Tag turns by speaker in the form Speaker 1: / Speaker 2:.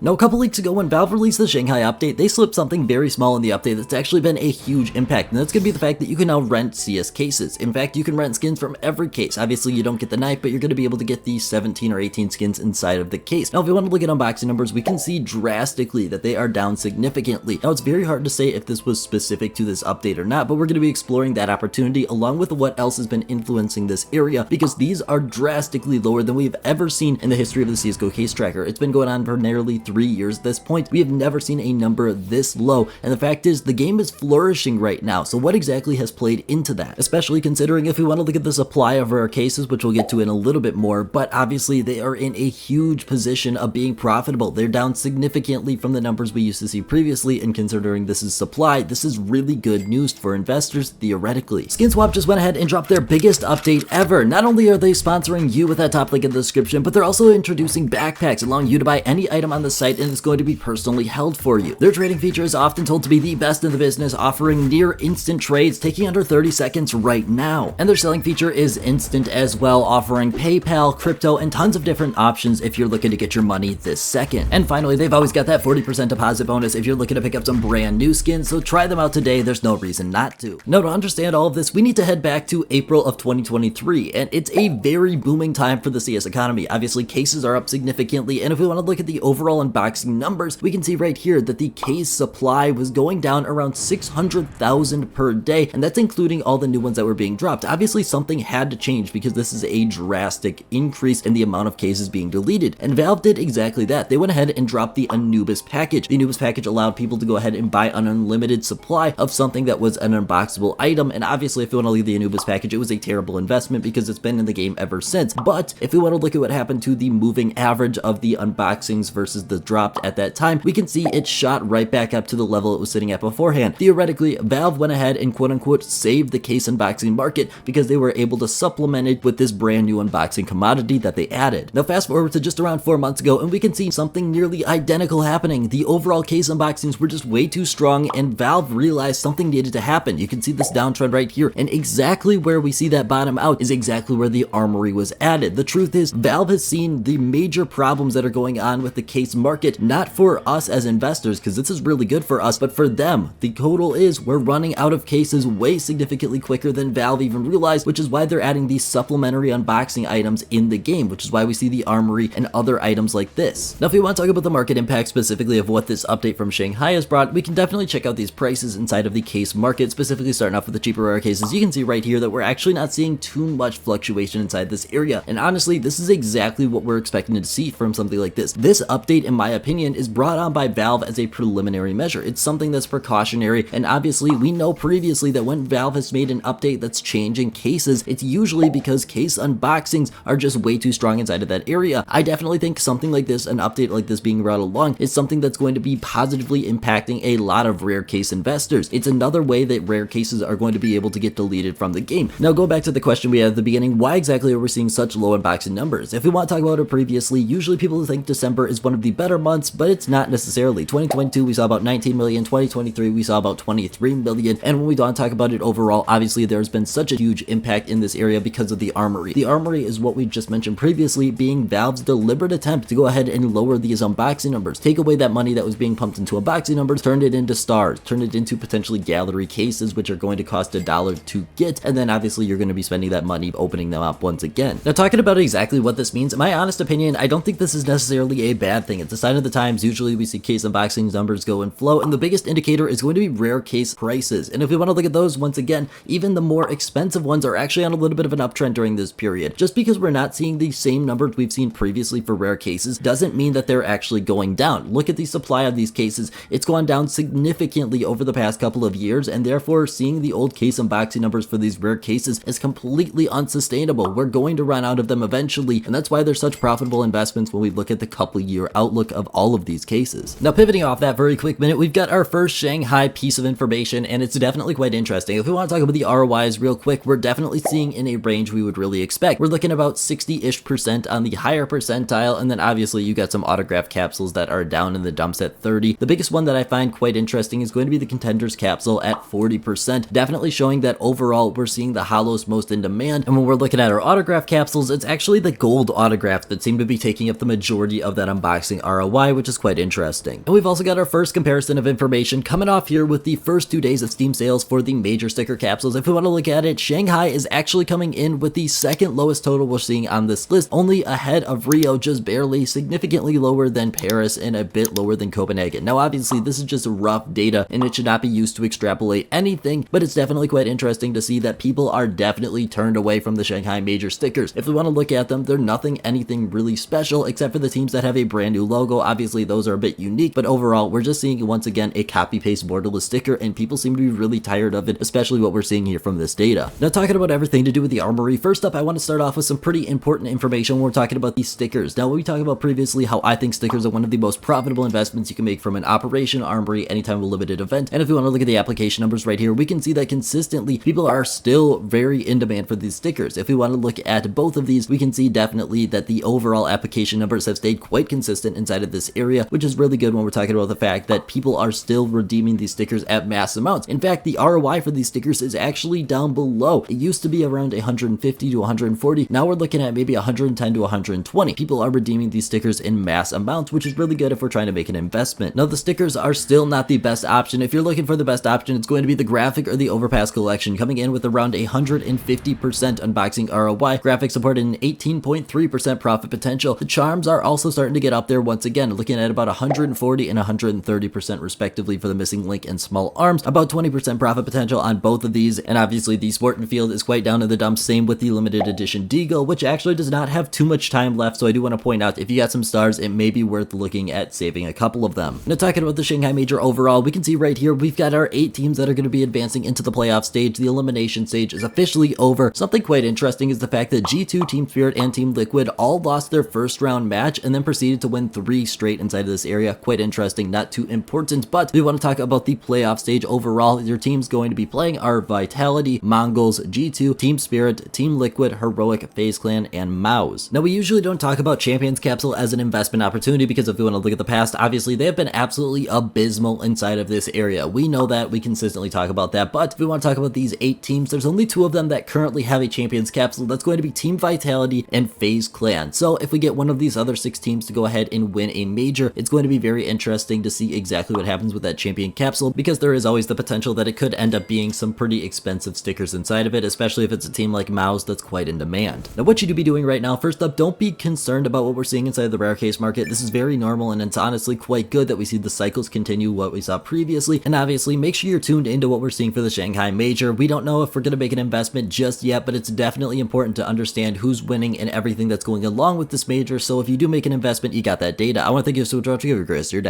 Speaker 1: Now, a couple weeks ago when Valve released the Shanghai update, they slipped something very small in the update that's actually been a huge impact, and that's going to be the fact that you can now rent CS cases. In fact, you can rent skins from every case. Obviously, you don't get the knife, but you're going to be able to get these 17 or 18 skins inside of the case. Now, if you want to look at unboxing numbers, we can see drastically that they are down significantly. Now, it's very hard to say if this was specific to this update or not, but we're going to be exploring that opportunity along with what else has been influencing this area, because these are drastically lower than we've ever seen in the history of the CSGO case tracker. It's been going on for nearly 3 years at this point. We have never seen a number this low, and the fact is the game is flourishing right now. So what exactly has played into that? Especially considering if we want to look at the supply of rare cases, which we'll get to in a little bit more, but obviously they are in a huge position of being profitable. They're down significantly from the numbers we used to see previously, and considering this is supply, this is really good news for investors theoretically. SkinSwap just went ahead and dropped their biggest update ever. Not only are they sponsoring you with that top link in the description, but they're also introducing backpacks, allowing you to buy any item on the site and it's going to be personally held for you. Their trading feature is often told to be the best in the business, offering near instant trades taking under 30 seconds right now. And their selling feature is instant as well, offering PayPal, crypto, and tons of different options if you're looking to get your money this second. And finally, they've always got that 40% deposit bonus if you're looking to pick up some brand new skins, so try them out today. There's no reason not to. Now, to understand all of this, we need to head back to April of 2023, and it's a very booming time for the CS economy. Obviously, cases are up significantly, and if we want to look at the overall unboxing numbers, we can see right here that the case supply was going down around 600,000 per day, and that's including all the new ones that were being dropped. Obviously, something had to change because this is a drastic increase in the amount of cases being deleted, and Valve did exactly that. They went ahead and dropped the Anubis package. The Anubis package allowed people to go ahead and buy an unlimited supply of something that was an unboxable item, and obviously, if you want to leave the Anubis package, it was a terrible investment because it's been in the game ever since. But if we want to look at what happened to the moving average of the unboxings versus the dropped at that time, we can see it shot right back up to the level it was sitting at beforehand. Theoretically, Valve went ahead and quote-unquote saved the case unboxing market because they were able to supplement it with this brand new unboxing commodity that they added. Now fast forward to just around 4 months ago, and we can see something nearly identical happening. The overall case unboxings were just way too strong, and Valve realized something needed to happen. You can see this downtrend right here, and exactly where we see that bottom out is exactly where the Armory was added. The truth is, Valve has seen the major problems that are going on with the case market, not for us as investors, because this is really good for us, but for them. The total is we're running out of cases way significantly quicker than Valve even realized, which is why they're adding these supplementary unboxing items in the game, which is why we see the Armory and other items like this. Now, if we want to talk about the market impact specifically of what this update from Shanghai has brought, we can definitely check out these prices inside of the case market, specifically starting off with the cheaper rare cases. You can see right here that we're actually not seeing too much fluctuation inside this area, and honestly, this is exactly what we're expecting to see from something like this. This update, in my opinion, is brought on by Valve as a preliminary measure. It's something that's precautionary, and obviously we know previously that when Valve has made an update that's changing cases, it's usually because case unboxings are just way too strong inside of that area. I definitely think something like this, an update like this being brought along, is something that's going to be positively impacting a lot of rare case investors. It's another way that rare cases are going to be able to get deleted from the game. Now, go back to the question we had at the beginning, why exactly are we seeing such low unboxing numbers? If we want to talk about it previously, usually people think December is one of the better months, but it's not necessarily. 2022, we saw about 19 million, 2023, we saw about 23 million, and when we don't talk about it overall, obviously there's been such a huge impact in this area because of the Armory. The Armory is what we just mentioned previously being Valve's deliberate attempt to go ahead and lower these unboxing numbers, take away that money that was being pumped into unboxing numbers, turn it into stars, turn it into potentially gallery cases, which are going to cost $1 to get, and then obviously you're going to be spending that money opening them up once again. Now, talking about exactly what this means, in my honest opinion, I don't think this is necessarily a bad thing. It's a sign of the times. Usually we see case unboxing numbers go and flow, and the biggest indicator is going to be rare case prices. And if we want to look at those, once again, even the more expensive ones are actually on a little bit of an uptrend during this period. Just because we're not seeing the same numbers we've seen previously for rare cases doesn't mean that they're actually going down. Look at the supply of these cases. It's gone down significantly over the past couple of years, and therefore seeing the old case unboxing numbers for these rare cases is completely unsustainable. We're going to run out of them eventually, and that's why they're such profitable investments when we look at the couple-year outlook of all of these cases. Now, pivoting off that very quick minute, we've got our first Shanghai piece of information, and it's definitely quite interesting. If we want to talk about the ROIs real quick, we're definitely seeing in a range we would really expect. We're looking about 60-ish% on the higher percentile, and then obviously you got some autograph capsules that are down in the dumps at 30. The biggest one that I find quite interesting is going to be the Contenders capsule at 40%, definitely showing that overall we're seeing the holos most in demand. And when we're looking at our autograph capsules, it's actually the gold autographs that seem to be taking up the majority of that unboxing ROI, which is quite interesting. And we've also got our first comparison of information coming off here with the first 2 days of Steam sales for the major sticker capsules. If we want to look at it, Shanghai is actually coming in with the second lowest total we're seeing on this list, only ahead of Rio, just barely, significantly lower than Paris, and a bit lower than Copenhagen. Now obviously this is just rough data and it should not be used to extrapolate anything, but it's definitely quite interesting to see that people are definitely turned away from the Shanghai Major stickers. If we want to look at them, they're anything really special except for the teams that have a brand new logo. Obviously those are a bit unique, but overall we're just seeing once again a copy paste borderless sticker, and people seem to be really tired of it, especially what we're seeing here from this data. Now talking about everything to do with the Armory, first up I want to start off with some pretty important information when we're talking about these stickers. Now we talked about previously how I think stickers are one of the most profitable investments you can make from an operation, Armory, anytime of a limited event. And if we want to look at the application numbers right here, we can see that consistently people are still very in demand for these stickers. If we want to look at both of these, we can see definitely that the overall application numbers have stayed quite consistent inside of this area, which is really good when we're talking about the fact that people are still redeeming these stickers at mass amounts. In fact, the ROI for these stickers is actually down below. It used to be around 150 to 140. Now we're looking at maybe 110 to 120. People are redeeming these stickers in mass amounts, which is really good if we're trying to make an investment. Now the stickers are still not the best option. If you're looking for the best option, it's going to be the graphic or the overpass collection, coming in with around 150% unboxing ROI. Graphic supported an 18.3% profit potential. The charms are also starting to get up there once again, looking at about 140 and 130% respectively for the missing link and small arms. About 20% profit potential on both of these, and obviously the Sport and Field is quite down in the dumps. Same with the limited edition Deagle, which actually does not have too much time left, so I do want to point out if you got some stars, it may be worth looking at saving a couple of them. Now talking about the Shanghai Major overall, we can see right here we've got our 8 teams that are going to be advancing into the playoff stage. The elimination stage is officially over. Something quite interesting is the fact that G2, Team Spirit, and Team Liquid all lost their first round match and then proceeded to win 3 straight inside of this area. Quite interesting, not too important, but we want to talk about the playoff stage overall. Your teams going to be playing are Vitality, Mongols, G2, Team Spirit, Team Liquid, Heroic, FaZe Clan, and Mouse. Now we usually don't talk about Champions Capsule as an investment opportunity because if we want to look at the past, obviously they have been absolutely abysmal inside of this area. We know that, we consistently talk about that, but if we want to talk about these 8 teams, there's only 2 of them that currently have a Champions Capsule. That's going to be Team Vitality and FaZe Clan. So if we get one of these other 6 teams to go ahead and win a major, it's going to be very interesting to see exactly what happens with that Champion Capsule, because there is always the potential that it could end up being some pretty expensive stickers inside of it, especially if it's a team like Mouse that's quite in demand. Now what you do be doing right now, first up, don't be concerned about what we're seeing inside the rare case market. This is very normal, and it's honestly quite good that we see the cycles continue what we saw previously. And obviously make sure you're tuned into what we're seeing for the Shanghai Major. We don't know if we're going to make an investment just yet, but it's definitely important to understand who's winning and everything that's going along with this major. So if you do make an investment, you got that data. I want to thank you so much for watching. Have a great rest of your day.